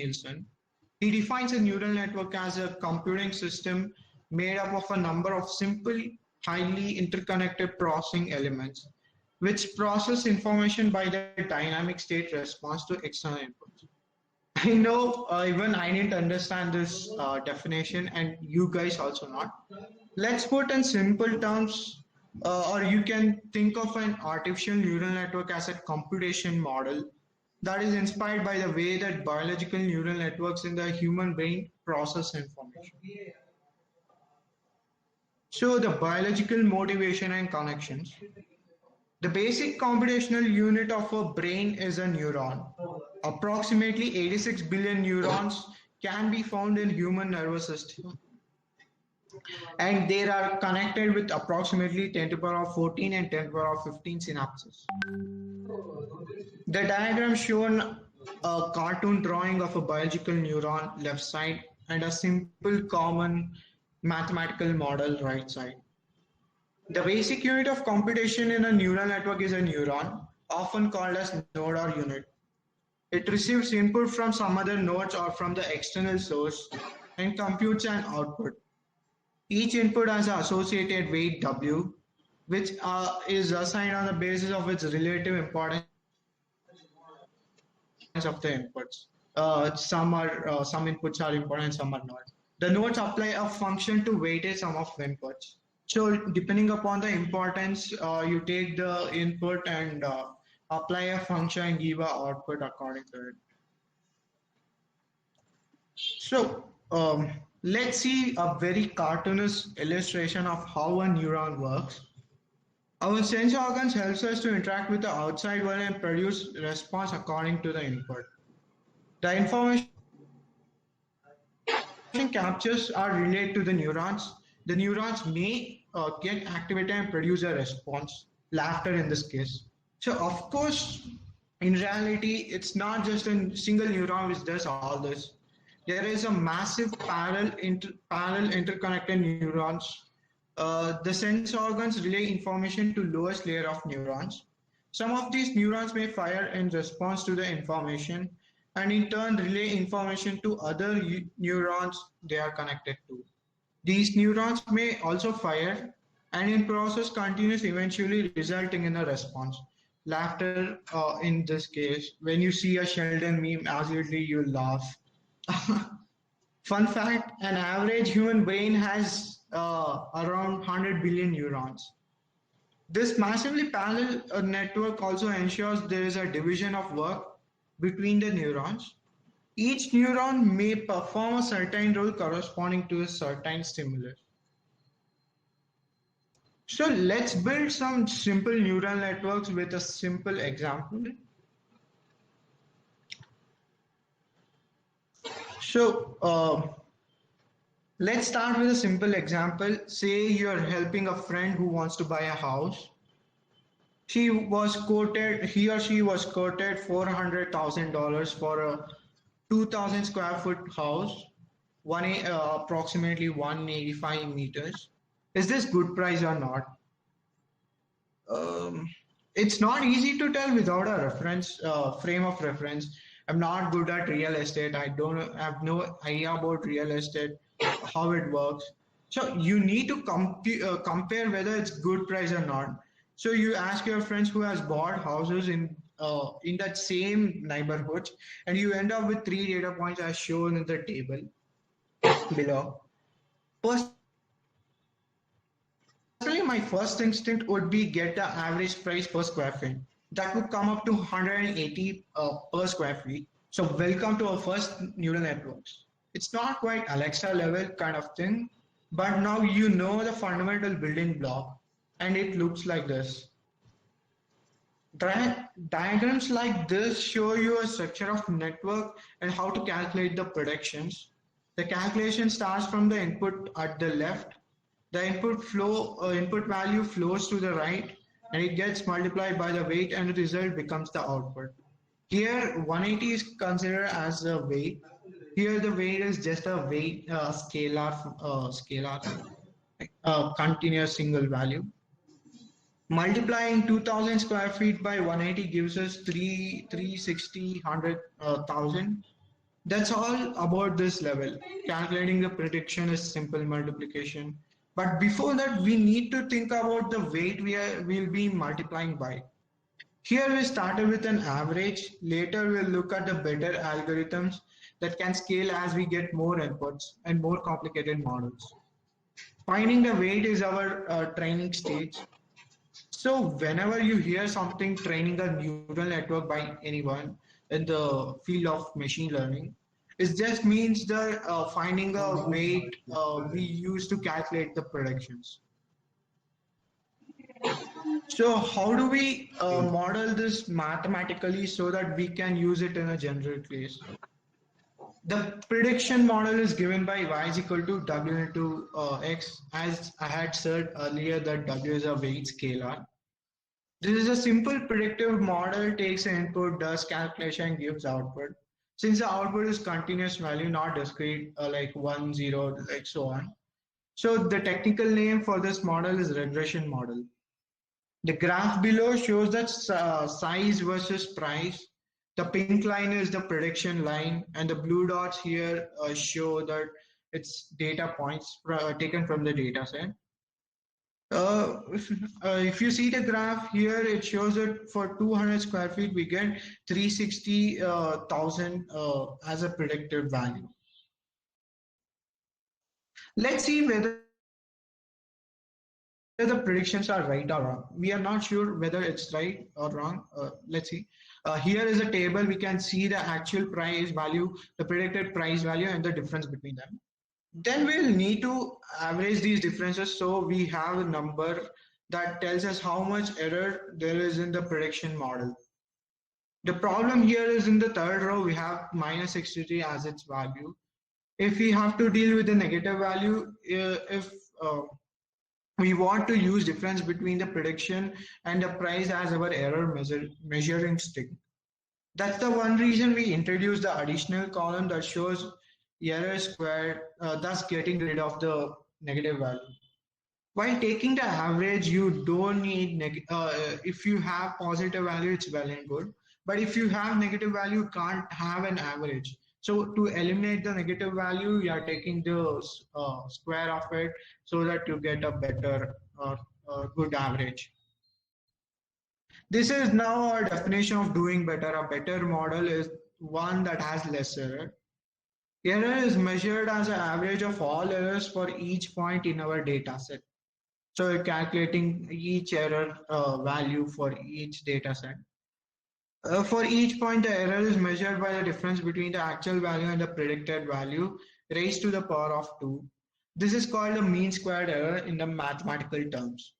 Nielsen. He defines a neural network as a computing system made up of a number of simple, highly interconnected processing elements, which process information by the dynamic state response to external inputs. I know even I didn't understand this definition, and you guys also not. Let's put in simple terms, or you can think of an artificial neural network as a computation model that is inspired by the way that biological neural networks in the human brain process information. So the biological motivation and connections. The basic computational unit of a brain is a neuron. Approximately 86 billion neurons can be found in human nervous system, and they are connected with approximately 10 to the power of 14 and 10 to the power of 15 synapses. The diagram shown a cartoon drawing of a biological neuron left side and a simple common mathematical model right side. The basic unit of computation in a neural network is a neuron, often called as node or unit. It receives input from some other nodes or from the external source and computes an output. Each input has an associated weight W, which is assigned on the basis of its relative importance of the inputs. Some inputs are important, some are not. The nodes apply a function to weighted sum of inputs. So depending upon the importance, you take the input and apply a function and give an output according to it. So let's see a very cartoonish illustration of how a neuron works. Our sense organs helps us to interact with the outside world and produce response according to the input. The information captures are relayed to the neurons. The neurons may get activated and produce a response, laughter in this case. So of course, in reality, it's not just a single neuron which does all this. There is a massive parallel interconnected neurons. The sense organs relay information to lowest layer of neurons. Some of these neurons may fire in response to the information and in turn relay information to other neurons they are connected to. These neurons may also fire and in process continues, eventually resulting in a response. Laughter in this case, when you see a Sheldon meme, absolutely you laugh. Fun fact, an average human brain has around 100 billion neurons. This massively parallel network also ensures there is a division of work between the neurons. Each neuron may perform a certain role corresponding to a certain stimulus. So let's build some simple neural networks with a simple example. So let's start with a simple example. Say you're helping a friend who wants to buy a house. He or she was quoted $400,000 for a 2,000 square foot house, approximately 185 meters. Is this good price or not? It's not easy to tell without a reference frame of reference. I'm not good at real estate. I have no idea about real estate, how it works. So you need to compare whether it's good price or not. So you ask your friends who has bought houses in that same neighborhood, and you end up with 3 data points as shown in the table below. Personally, my first instinct would be get the average price per square feet. That would come up to 180 per square feet. So welcome to our first neural networks. It's not quite Alexa level kind of thing, but now you know the fundamental building block, and it looks like this. Diagrams like this show you a structure of network and how to calculate the predictions. The calculation starts from the input at the left. The input value flows to the right, and it gets multiplied by the weight, and the result becomes the output. Here 180 is considered as a weight. Here the weight is just a weight scalar continuous single value. Multiplying 2,000 square feet by 180 gives us 360,000. That's all about this level. Calculating the prediction is simple multiplication. But before that, we need to think about the weight we'll be multiplying by. Here we started with an average. Later we'll look at the better algorithms that can scale as we get more inputs and more complicated models. Finding the weight is our training stage. So whenever you hear something training a neural network by anyone in the field of machine learning, it just means the finding a weight we use to calculate the predictions. So how do we model this mathematically so that we can use it in a general case? The prediction model is given by y is equal to w into x. As I had said earlier that w is a weight scalar. This is a simple predictive model, takes an input, does calculation, and gives output. Since the output is continuous value, not discrete, like 1, 0, like so on. So the technical name for this model is regression model. The graph below shows that size versus price. The pink line is the prediction line, and the blue dots here show that it's data points taken from the data set. If you see the graph here, it shows that for 200 square feet, we get 360,000 as a predicted value. Let's see whether the predictions are right or wrong. We are not sure whether it's right or wrong. Let's see. Here is a table. We can see the actual price value, the predicted price value, and the difference between them. Then we'll need to average these differences so we have a number that tells us how much error there is in the prediction model. The problem here is in the third row, we have minus 63 as its value. If we have to deal with the negative value, if we want to use difference between the prediction and the price as our error measuring stick. That's the one reason we introduced the additional column that shows error squared, thus getting rid of the negative value. While taking the average, you don't need, if you have positive value, it's well and good. But if you have negative value, you can't have an average. So to eliminate the negative value, you are taking the square of it so that you get a better, good average. This is now our definition of doing better. A better model is one that has less error. Error is measured as an average of all errors for each point in our data set. So we're calculating each error value for each data set. For each point, the error is measured by the difference between the actual value and the predicted value raised to the power of 2. This is called the mean squared error in the mathematical terms.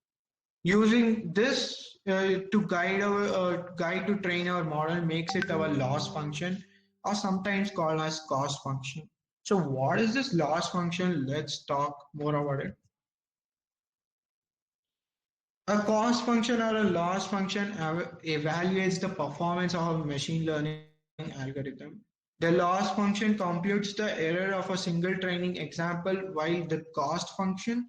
Using this to guide to train our model makes it our loss function, or sometimes called as cost function. So what is this loss function? Let's talk more about it. A cost function or a loss function evaluates the performance of a machine learning algorithm. The loss function computes the error of a single training example, while the cost function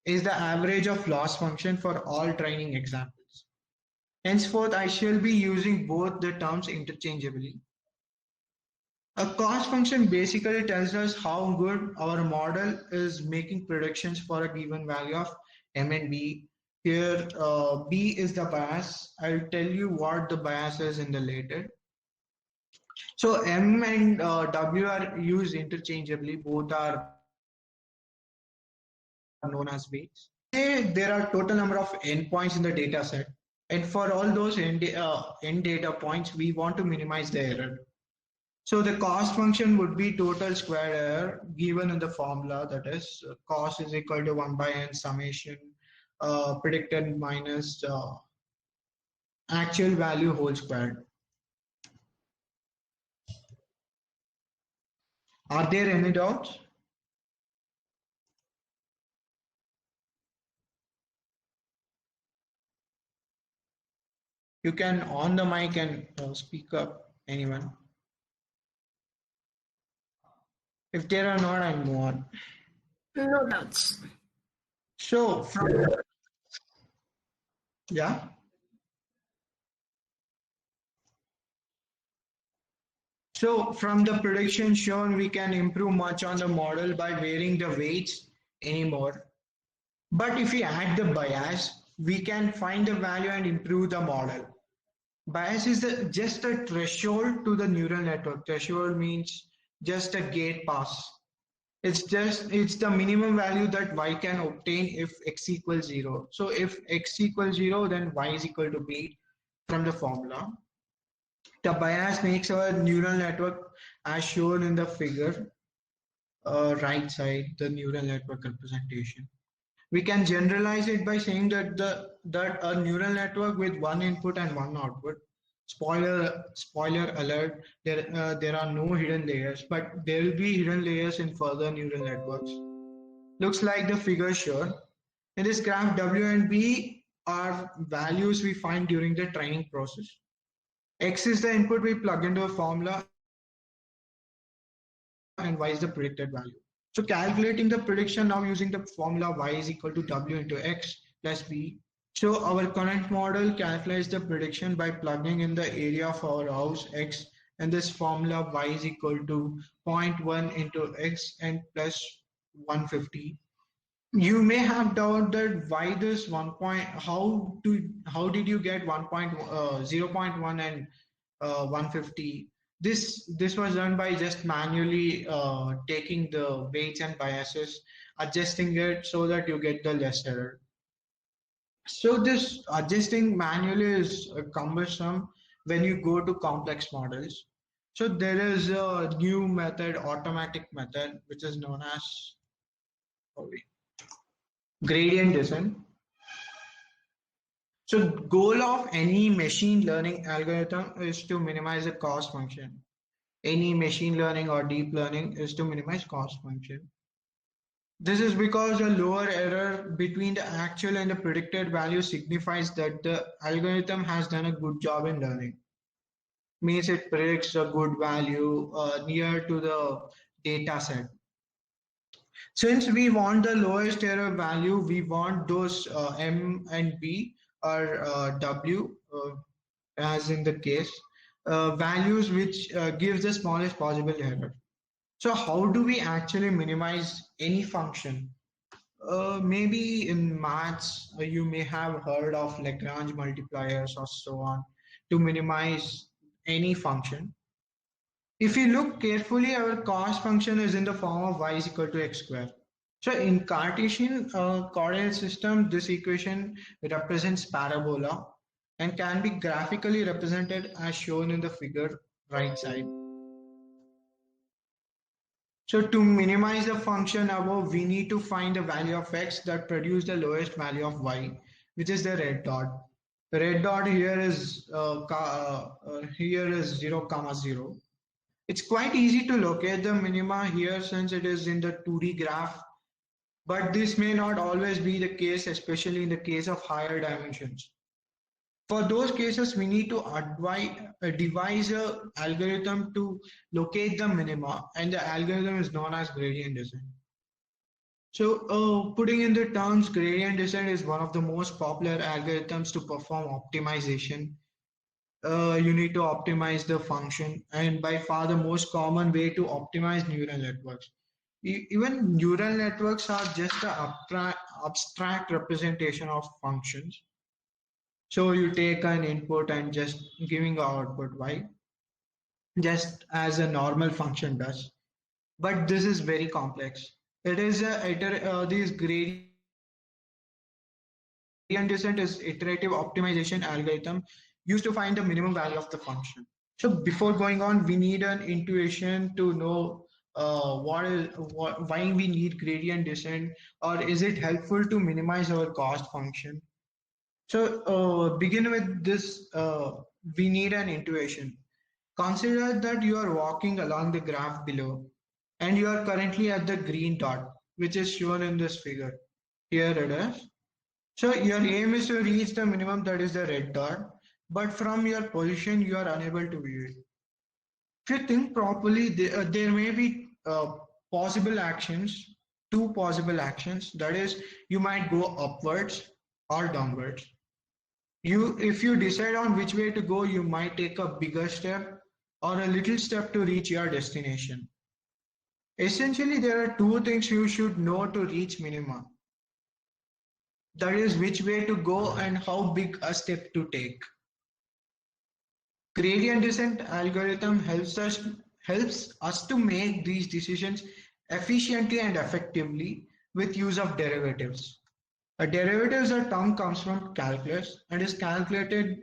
is the average of loss function for all training examples. Henceforth, I shall be using both the terms interchangeably. A cost function basically tells us how good our model is making predictions for a given value of m and b. Here, b is the bias. I'll tell you what the bias is in the later. So m and w are used interchangeably. Both are known as weights. Say there are total number of endpoints in the data set. And for all those end data points, we want to minimize the error. So the cost function would be total square error given in the formula, that is cost is equal to 1 by n summation predicted minus actual value whole squared. Are there any doubts? You can on the mic and speak up, anyone. If there are not, I'll move on. No doubts. So, yeah. So from the prediction shown, we can improve much on the model by varying the weights anymore. But if we add the bias, we can find the value and improve the model. Bias is just a threshold to the neural network. Threshold means just a gate pass. It's the minimum value that y can obtain if x equals 0. So if x equals 0, then y is equal to b from the formula. The bias makes our neural network as shown in the figure, right side, the neural network representation. We can generalize it by saying that a neural network with one input and one output. Spoiler alert, there are no hidden layers, but there will be hidden layers in further neural networks. Looks like the figure shown. In this graph, W and B are values we find during the training process. X is the input we plug into a formula, and Y is the predicted value. So calculating the prediction now using the formula Y is equal to W into X plus B. So our current model calculates the prediction by plugging in the area of our house X, and this formula Y is equal to 0.1 into X and plus 150. You may have doubt that why this 1 point, how did you get 0.1 and 150? This was done by just manually taking the weights and biases, adjusting it so that you get the less error. So this adjusting manually is cumbersome when you go to complex models. So there is a new method, automatic method, which is known as gradient descent. So goal of any machine learning algorithm is to minimize the cost function. Any machine learning or deep learning is to minimize cost function. This is because a lower error between the actual and the predicted value signifies that the algorithm has done a good job in learning. Means it predicts a good value near to the data set. Since we want the lowest error value, we want those M and B or W, as in the case, values which gives the smallest possible error. So how do we actually minimize any function? Maybe in maths, you may have heard of Lagrange multipliers or so on to minimize any function. If you look carefully, our cost function is in the form of y is equal to x square. So in Cartesian coordinate system, this equation represents parabola and can be graphically represented as shown in the figure right side. So to minimize the function above, we need to find the value of x that produce the lowest value of y, which is the red dot. The red dot here is 0, 0. It's quite easy to locate the minima here since it is in the 2D graph, but this may not always be the case, especially in the case of higher dimensions. For those cases, we need to devise an algorithm to locate the minima, and the algorithm is known as gradient descent. So putting in the terms, gradient descent is one of the most popular algorithms to perform optimization. You need to optimize the function, and by far the most common way to optimize neural networks. Even neural networks are just an abstract representation of functions. So you take an input and just giving an output y, just as a normal function does. But this is very complex. It is this gradient descent is iterative optimization algorithm used to find the minimum value of the function. So before going on, we need an intuition to know why we need gradient descent, or is it helpful to minimize our cost function. So begin with this, we need an intuition. Consider that you are walking along the graph below and you are currently at the green dot, which is shown in this figure. Here it is. So your aim is to reach the minimum, that is the red dot, but from your position you are unable to view it. If you think properly, there may be possible actions, two possible actions, that is you might go upwards or downwards. If you decide on which way to go, you might take a bigger step or a little step to reach your destination. Essentially, there are two things you should know to reach minima. That is which way to go and how big a step to take. Gradient descent algorithm helps us to make these decisions efficiently and effectively with use of derivatives. A derivative is a term comes from calculus and is calculated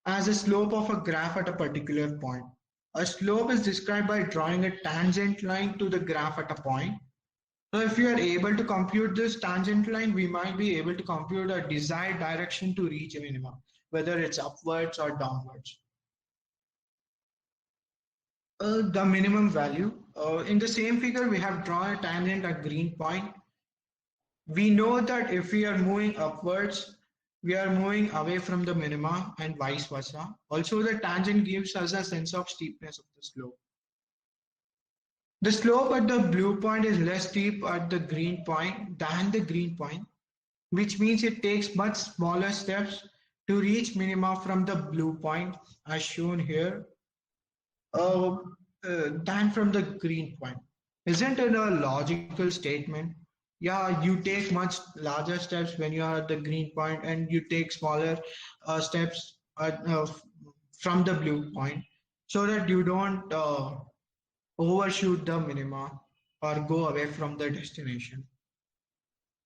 as a slope of a graph at a particular point. A slope is described by drawing a tangent line to the graph at a point. So if we are able to compute this tangent line, we might be able to compute a desired direction to reach a minimum, whether it's upwards or downwards. The minimum value. In the same figure, we have drawn a tangent at green point. We know that if we are moving upwards, we are moving away from the minima and vice versa. Also, the tangent gives us a sense of steepness of the slope. The slope at the blue point is less steep at the green point than the green point, which means it takes much smaller steps to reach minima from the blue point as shown here uh, than from the green point. Isn't it a logical statement? Yeah, you take much larger steps when you are at the green point and you take smaller steps from the blue point so that you don't overshoot the minima or go away from the destination.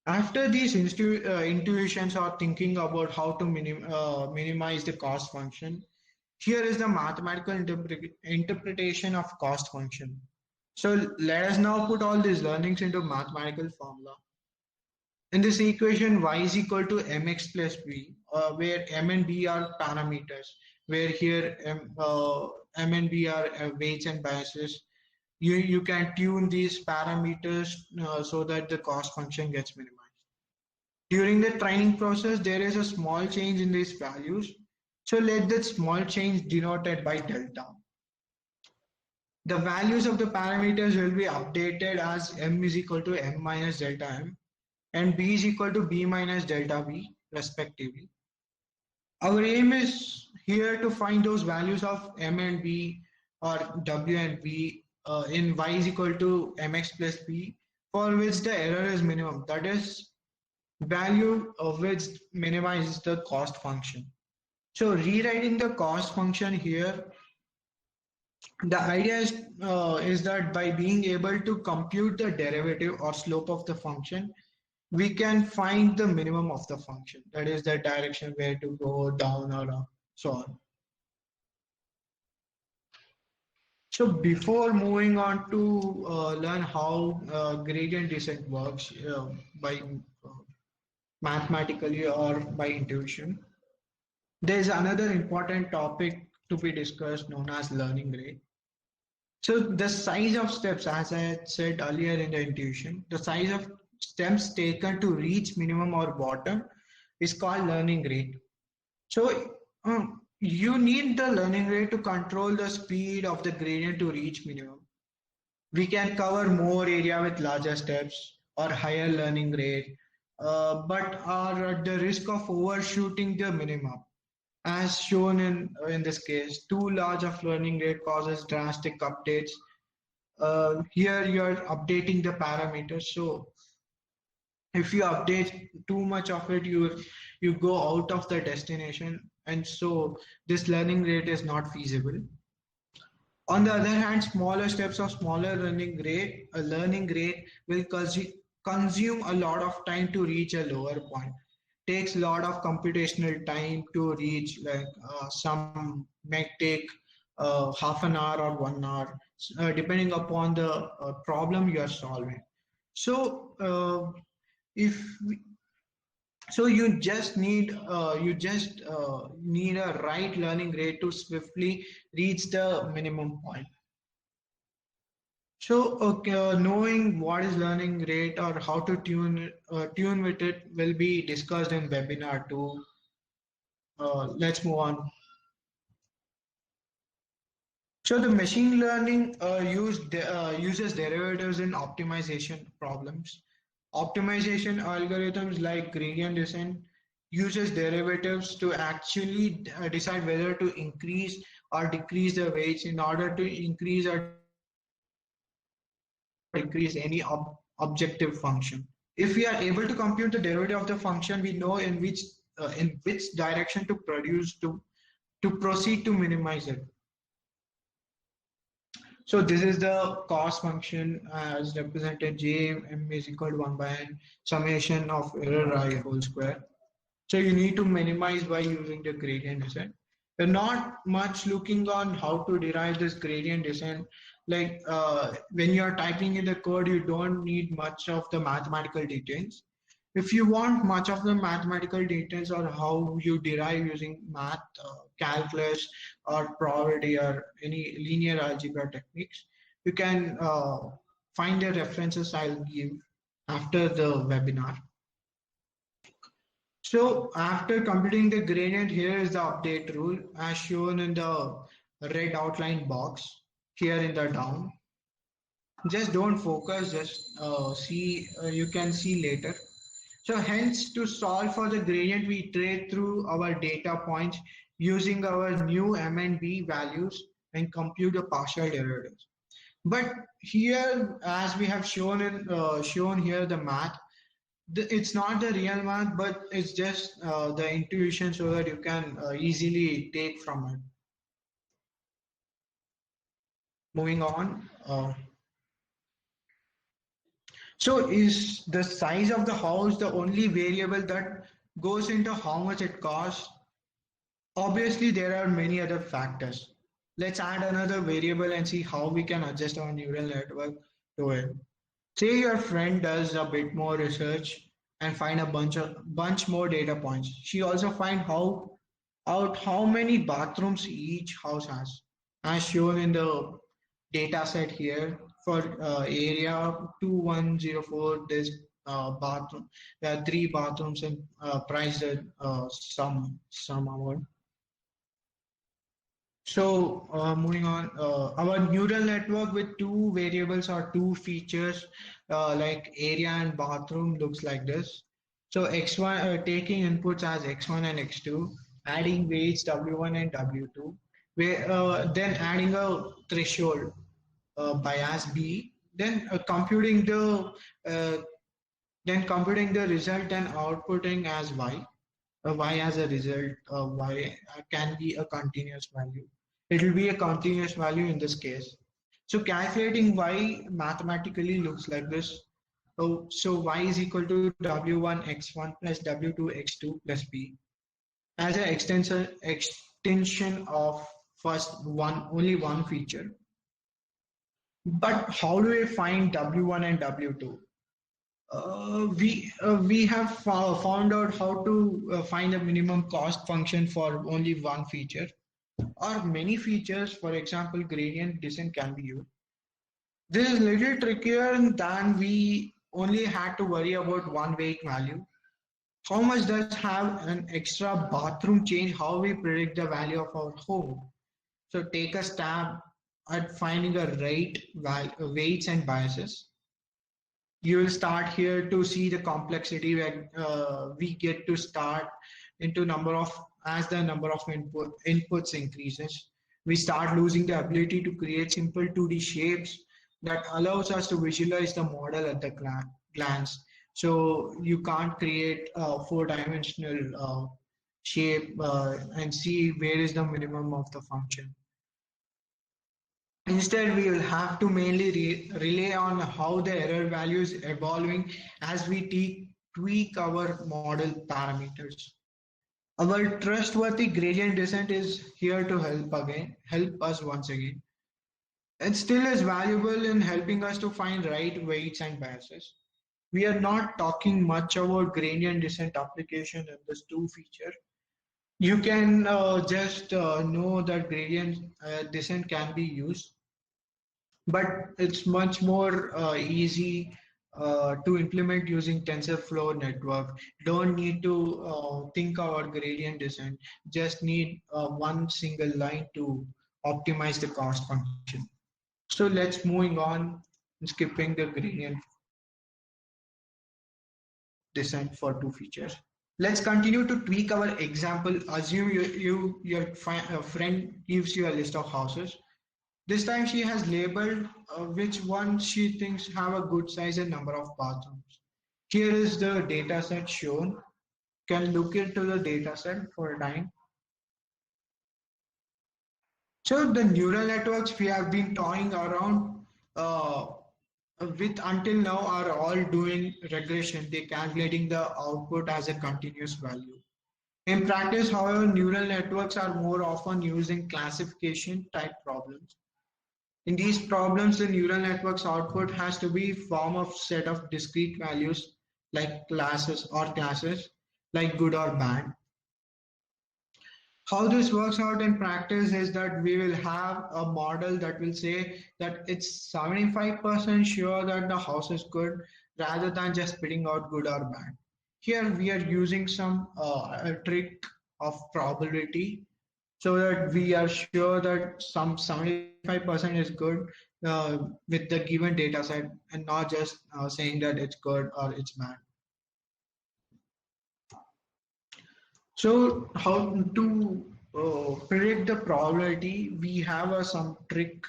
After these intuitions or thinking about how to minimize the cost function, here is the mathematical interpretation of cost function. So let us now put all these learnings into mathematical formula. In this equation, y is equal to mx plus b, where m and b are parameters, where here m and b are weights and biases. You can tune these parameters so that the cost function gets minimized. During the training process, there is a small change in these values. So let that small change denoted by delta. The values of the parameters will be updated as m is equal to m minus delta m and b is equal to b minus delta b respectively. Our aim is here to find those values of m and b or w and b in y is equal to mx plus b for which the error is minimum. That is value of which minimizes the cost function. So rewriting the cost function here, the idea is that by being able to compute the derivative or slope of the function, we can find the minimum of the function. That is the direction where to go down or up, so on. So before moving on to learn how gradient descent works by mathematically or by intuition, there is another important topic to be discussed known as learning rate. So the size of steps, as I had said earlier in the intuition, the size of steps taken to reach minimum or bottom is called learning rate. So you need the learning rate to control the speed of the gradient to reach minimum. We can cover more area with larger steps or higher learning rate, but are at the risk of overshooting the minimum. As shown in this case, too large of learning rate causes drastic updates. Here you're updating the parameters. So if you update too much of it, you go out of the destination. And so this learning rate is not feasible. On the other hand, smaller steps of smaller learning rate will consume a lot of time to reach a lower point. Takes a lot of computational time to reach, like some may take half an hour or 1 hour, depending upon the problem you are solving. So if we, so you just need need a right learning rate to swiftly reach the minimum point. So, knowing what is learning rate or how to tune with it will be discussed in webinar 2. Let's move on. So, the machine learning uses derivatives in optimization problems. Optimization algorithms like gradient descent uses derivatives to actually decide whether to increase or decrease the weights in order to increase or decrease any objective function. If we are able to compute the derivative of the function, we know in which direction to produce to proceed to minimize it. So this is the cost function as represented Jm is equal to 1 by n summation of error I whole square. So you need to minimize by using the gradient descent. We're not much looking on how to derive this gradient descent. Like when you're typing in the code, you don't need much of the mathematical details. If you want much of the mathematical details or how you derive using math, calculus, or probability or any linear algebra techniques, you can find the references I'll give after the webinar. So after computing the gradient, here is the update rule as shown in the red outline box here in the down. Just don't focus, just see, you can see later. So hence to solve for the gradient, we iterate through our data points using our new M and B values and compute the partial derivatives. But here, as we have shown shown here the math, it's not the real math, but it's just the intuition so that you can easily take from it. Moving on. So is the size of the house the only variable that goes into how much it costs? Obviously, there are many other factors. Let's add another variable and see how we can adjust our neural network to it. Say your friend does a bit more research and find a bunch more data points. She also find out how many bathrooms each house has, as shown in the data set here. For area 2104, there's bathroom. There are 3 bathrooms and priced at some amount. So moving on, our neural network with 2 variables or 2 features like area and bathroom looks like this. So x1 taking inputs as x1 and x2, adding weights w1 and w2, then adding a threshold bias b, uh, then computing the result and outputting as y. Y as a result, y can be a continuous value. It will be a continuous value in this case. So calculating y mathematically looks like this. So y is equal to w1 x1 plus w2 x2 plus b as an extension of only one feature. But how do we find w1 and w2? We have found out how to find a minimum cost function for only one feature or many features. For example, gradient descent can be used. This is little trickier than we only had to worry about one weight value. How much does have an extra bathroom change how we predict the value of our home? So take a stab at finding a weights and biases. You will start here to see the complexity where we get to start into as the number of inputs increases. We start losing the ability to create simple 2D shapes that allows us to visualize the model at the glance. So you can't create a 4-dimensional shape and see where is the minimum of the function. Instead, we will have to mainly rely on how the error value is evolving as we tweak our model parameters. Our trustworthy gradient descent is here to help us once again. It still is valuable in helping us to find right weights and biases. We are not talking much about gradient descent application in this 2 feature. You can just know that gradient descent can be used, but it's much more easy to implement using TensorFlow network. Don't need to think about gradient descent, just need one single line to optimize the cost function. So let's moving on, skipping the gradient descent for 2 features. Let's continue to tweak our example. Assume your friend gives you a list of houses. This time she has labeled which ones she thinks have a good size and number of bathrooms. Here is the data set shown. Can look into the data set for a time. So the neural networks we have been toying around with until now are all doing regression. They're calculating the output as a continuous value. In practice, however, neural networks are more often used in classification type problems. In these problems, the neural network's output has to be form of set of discrete values like classes like good or bad. How this works out in practice is that we will have a model that will say that it's 75% sure that the house is good rather than just spitting out good or bad. Here we are using some a trick of probability so that we are sure that some 75% is good with the given data set and not just saying that it's good or it's bad. So how to predict the probability? We have some trick.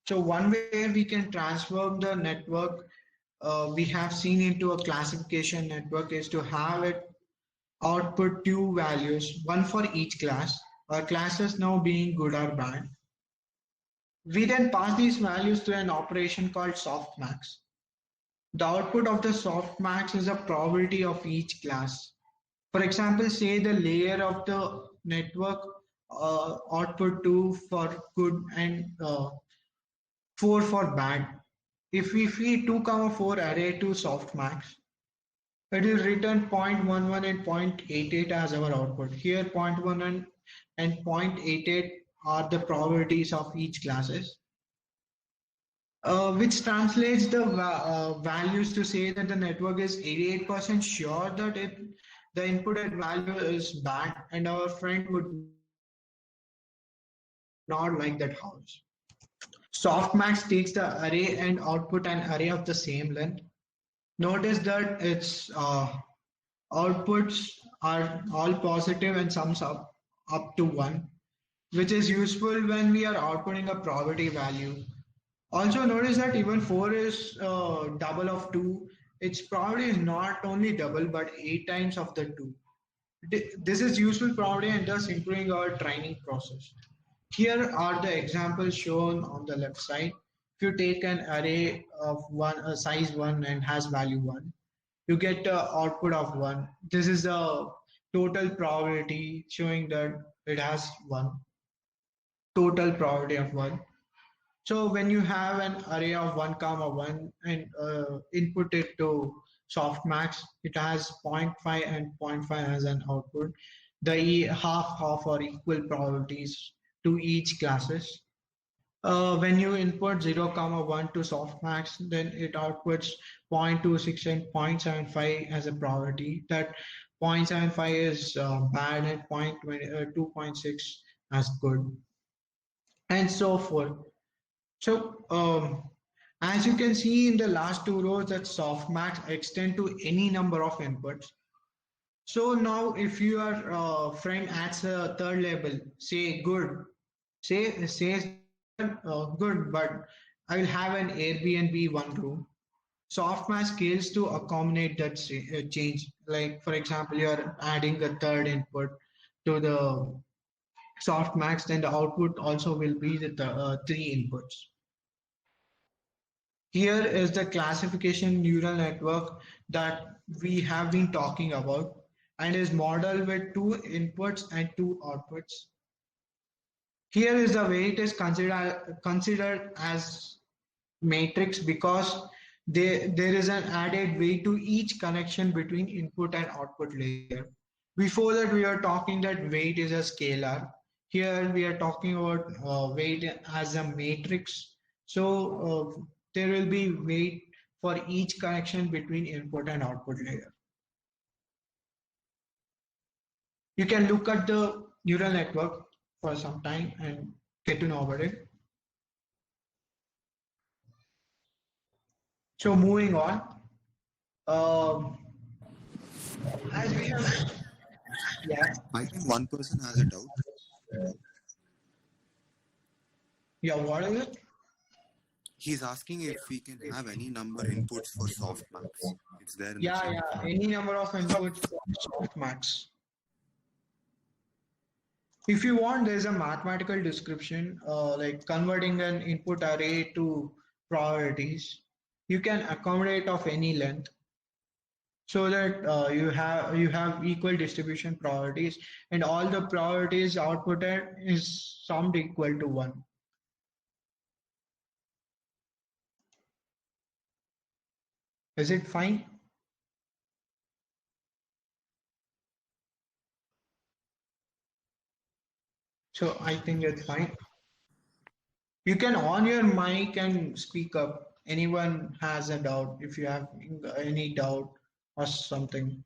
So one way we can transform the network we have seen into a classification network is to have it output two values, one for each class. Our classes now being good or bad. We then pass these values to an operation called softmax. The output of the softmax is a probability of each class. For example, say the layer of the network output 2 for good and 4 for bad. If we feed 2, 4 array to softmax, it will return 0.11 and 0.88 as our output. Here 0.11 and 0.88 are the probabilities of each classes. Which translates the values to say that the network is 88% sure that the inputted value is bad and our friend would not like that house. Softmax takes the array and output an array of the same length. Notice that its outputs are all positive and sums up to 1, which is useful when we are outputting a probability value. Also notice that even 4 is double of 2. Its probability is not only double but 8 times of the 2. This is useful probability and thus improving our training process. Here are the examples shown on the left side. If you take an array of size 1 and has value 1, you get the output of 1. This is the total probability showing that it has 1. Total probability of 1. So when you have an array of 1 comma 1 and input it to softmax, it has 0.5 and 0.5 as an output. The half or equal probabilities to each classes. When you input 0 comma 1 to softmax, then it outputs 0.26 and 0.75 as a probability. That 0.75 is bad and 2.6 as good, and so forth. So as you can see in the last two rows, that softmax extend to any number of inputs. So now if your friend adds a third label, say good, says good, but I will have an Airbnb one room. Softmax scales to accommodate that change. Like for example, you are adding the third input to the softmax, then the output also will be the three inputs. Here is the classification neural network that we have been talking about and is modeled with two inputs and two outputs. Here is the way it is considered as matrix because there is an added weight to each connection between input and output layer. Before that, we are talking that weight is a scalar. Here we are talking about weight as a matrix. So there will be weight for each connection between input and output layer. You can look at the neural network for some time and get to know about it. So moving on. Um, As we have, yeah, I think one person has a doubt. yeah. What is it? He's asking if we can have any number inputs for softmax. It's there in the Yeah, chat. yeah. Any number of inputs for softmax. If you want, there's a mathematical description, like converting an input array to priorities. You can accommodate of any length, so that you have equal distribution priorities, and all the priorities outputted is summed equal to 1. Is it fine? So I think it's fine. You can on your mic and speak up. Anyone has a doubt, if you have any doubt or something.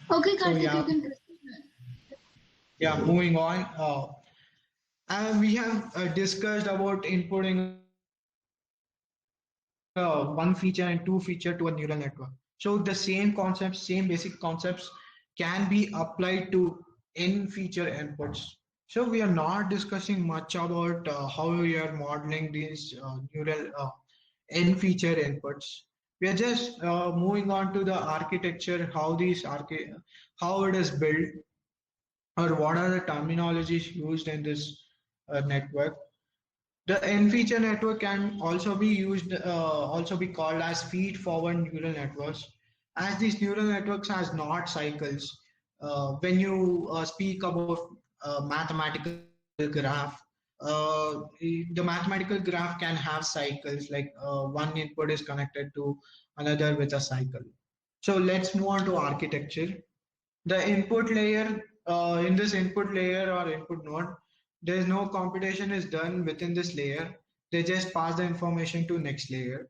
Okay, So Karthik, yeah, you can proceed. yeah. Moving on. We have discussed about inputting one feature and two feature to a neural network. So the same concepts, same basic concepts can be applied to n feature inputs. So we are not discussing much about how we are modeling these neural n feature inputs. We are just moving on to the architecture, how it is built, or what are the terminologies used in this network. The N-feature network can also be used, also be called as feed-forward neural networks, as these neural networks has not cycles. When you speak about mathematical graph, the mathematical graph can have cycles, like one input is connected to another with a cycle. So let's move on to architecture. The input layer, in this input layer or input node, there is no computation is done within this layer. They just pass the information to next layer.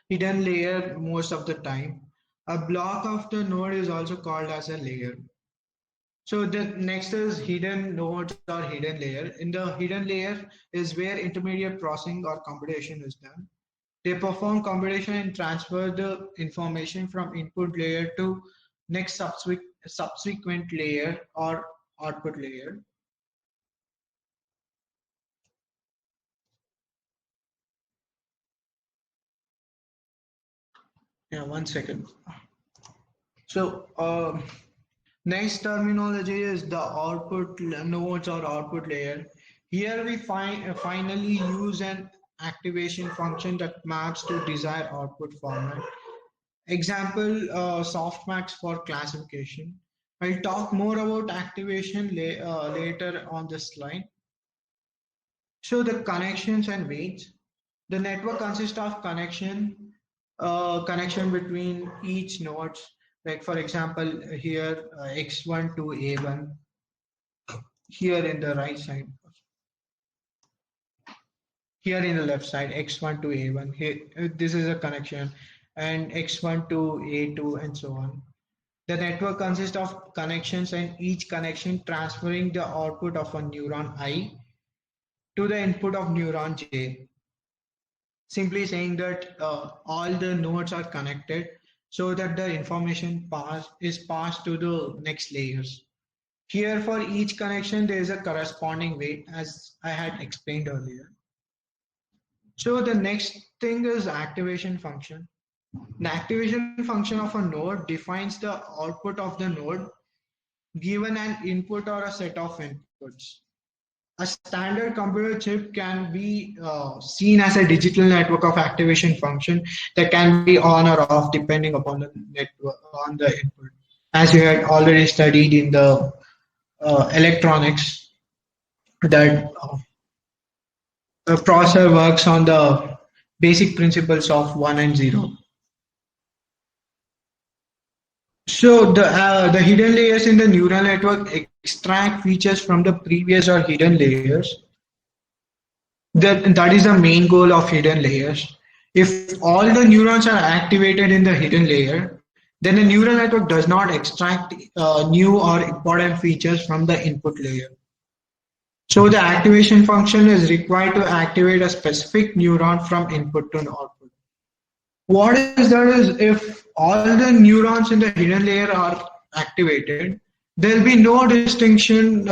Hidden layer most of the time. A block of the node is also called as a layer. So the next is hidden nodes or hidden layer. In the hidden layer is where intermediate processing or computation is done. They perform computation and transfer the information from input layer to next subsequent layer or output layer. Yeah, 1 second. So next terminology is the output nodes or output layer. Here we finally use an activation function that maps to desired output format. Example, softmax for classification. I'll talk more about activation later on this slide. So the connections and weights. The network consists of connection between each nodes. Like for example, here x1 to a1. Here in the right side. Here in the left side, x1 to a1. Here, this is a connection, and x1 to a2, and so on. The network consists of connections, and each connection transferring the output of a neuron I to the input of neuron J. Simply saying that all the nodes are connected so that the information is passed to the next layers. Here for each connection, there is a corresponding weight, as I had explained earlier. So the next thing is activation function. The activation function of a node defines the output of the node given an input or a set of inputs. A standard computer chip can be seen as a digital network of activation function that can be on or off depending upon the network on the input. As you had already studied in the electronics, that the processor works on the basic principles of 1 and 0. So the hidden layers in the neural network extract features from the previous or hidden layers. That is the main goal of hidden layers. If all the neurons are activated in the hidden layer, then the neural network does not extract new or important features from the input layer. So the activation function is required to activate a specific neuron from input to output. What is that is if all the neurons in the hidden layer are activated, there'll be no distinction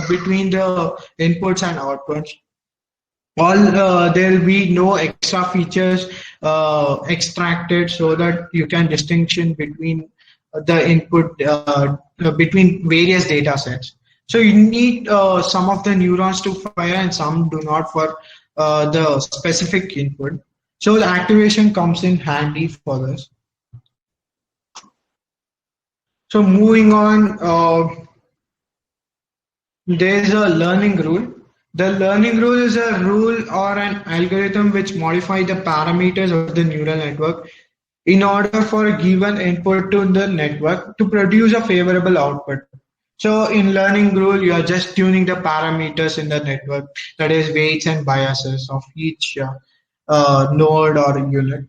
between the inputs and outputs. There'll be no extra features extracted so that you can distinction between the input between various data sets. So you need some of the neurons to fire and some do not for the specific input. So the activation comes in handy for this. So moving on, there is a learning rule. The learning rule is a rule or an algorithm which modifies the parameters of the neural network in order for a given input to the network to produce a favorable output. So in learning rule, you are just tuning the parameters in the network, that is weights and biases of each node or unit.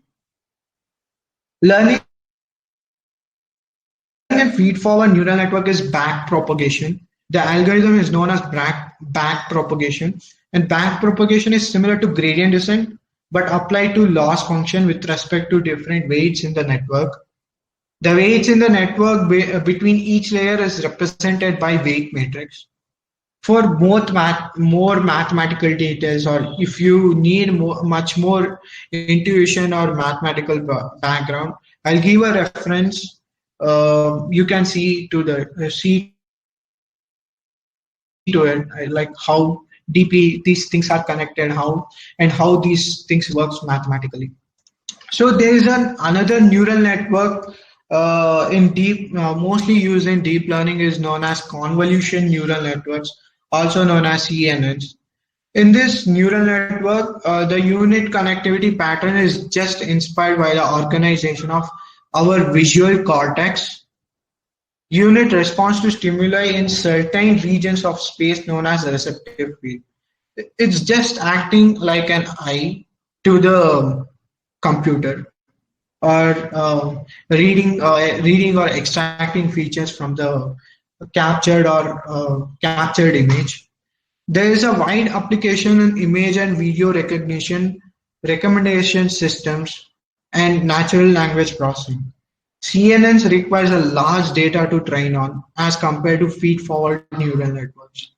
Learning and feed-forward neural network is back propagation. The algorithm is known as back propagation, and back propagation is similar to gradient descent, but applied to loss function with respect to different weights in the network. The weights in the network between each layer is represented by weight matrix. For more mathematical details, or if you need much more intuition or mathematical background, I'll give a reference. You can see to it, like how deeply these things are connected, how these things works mathematically. So there is another neural network mostly used in deep learning is known as convolution neural networks, also known as CNNs. In this neural network, the unit connectivity pattern is just inspired by the organization of our visual cortex. Unit responds to stimuli in certain regions of space known as receptive field. It's just acting like an eye to the computer, or reading or extracting features from the captured image. There is a wide application in image and video recognition, recommendation systems, and natural language processing. CNNs requires a large data to train on as compared to feed-forward neural networks.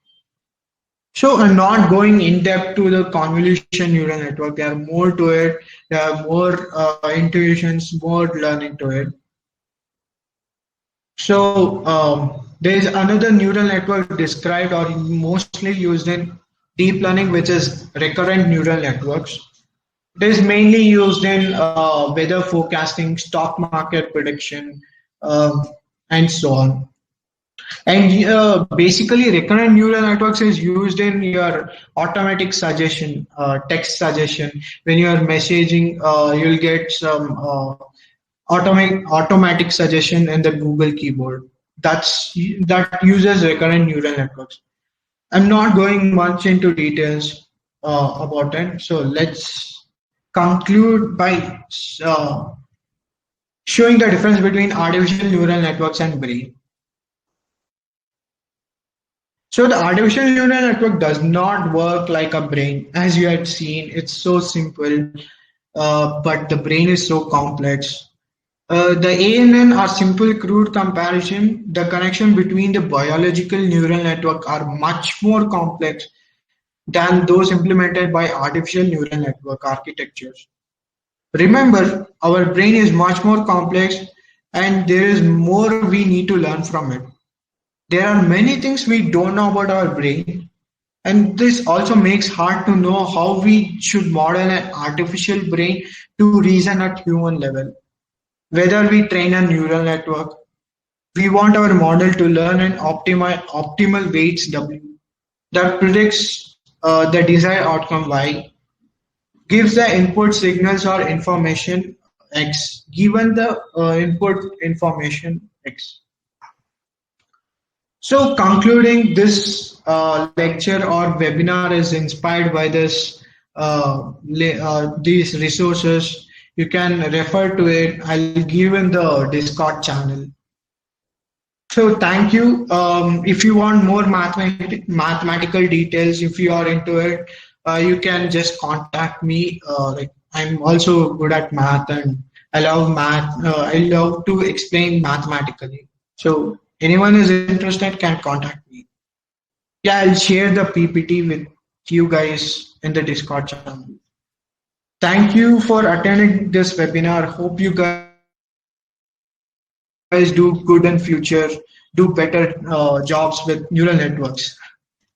So I'm not going in depth to the convolution neural network. There are more to it. There are more intuitions, more learning to it. So there is another neural network described or mostly used in deep learning, which is recurrent neural networks. It is mainly used in weather forecasting, stock market prediction, and so on. And basically, recurrent neural networks is used in your automatic suggestion, text suggestion. When you are messaging, you'll get some automatic suggestion in the Google keyboard. That uses recurrent neural networks. I'm not going much into details about it. So let's conclude by showing the difference between artificial neural networks and brain. So the artificial neural network does not work like a brain. As you had seen, it's so simple, but the brain is so complex. The ANN are simple crude comparison. The connection between the biological neural network are much more complex than those implemented by artificial neural network architectures. Remember, our brain is much more complex and there is more we need to learn from it. There are many things we don't know about our brain, and this also makes hard to know how we should model an artificial brain to reason at human level. Whether we train a neural network, we want our model to learn an optimal weights W that predicts the desired outcome Y, gives the input signals or information X, given the input information X. So concluding this lecture or webinar is inspired by this these resources. You can refer to it. I'll give in the Discord channel. So thank you. If you want more mathematical details, if you are into it, you can just contact me. Like I'm also good at math, and I love math. I love to explain mathematically. So anyone is interested can contact me. Yeah, I'll share the PPT with you guys in the Discord channel. Thank you for attending this webinar. Hope you guys do good in future, do better jobs with neural networks.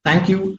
Thank you.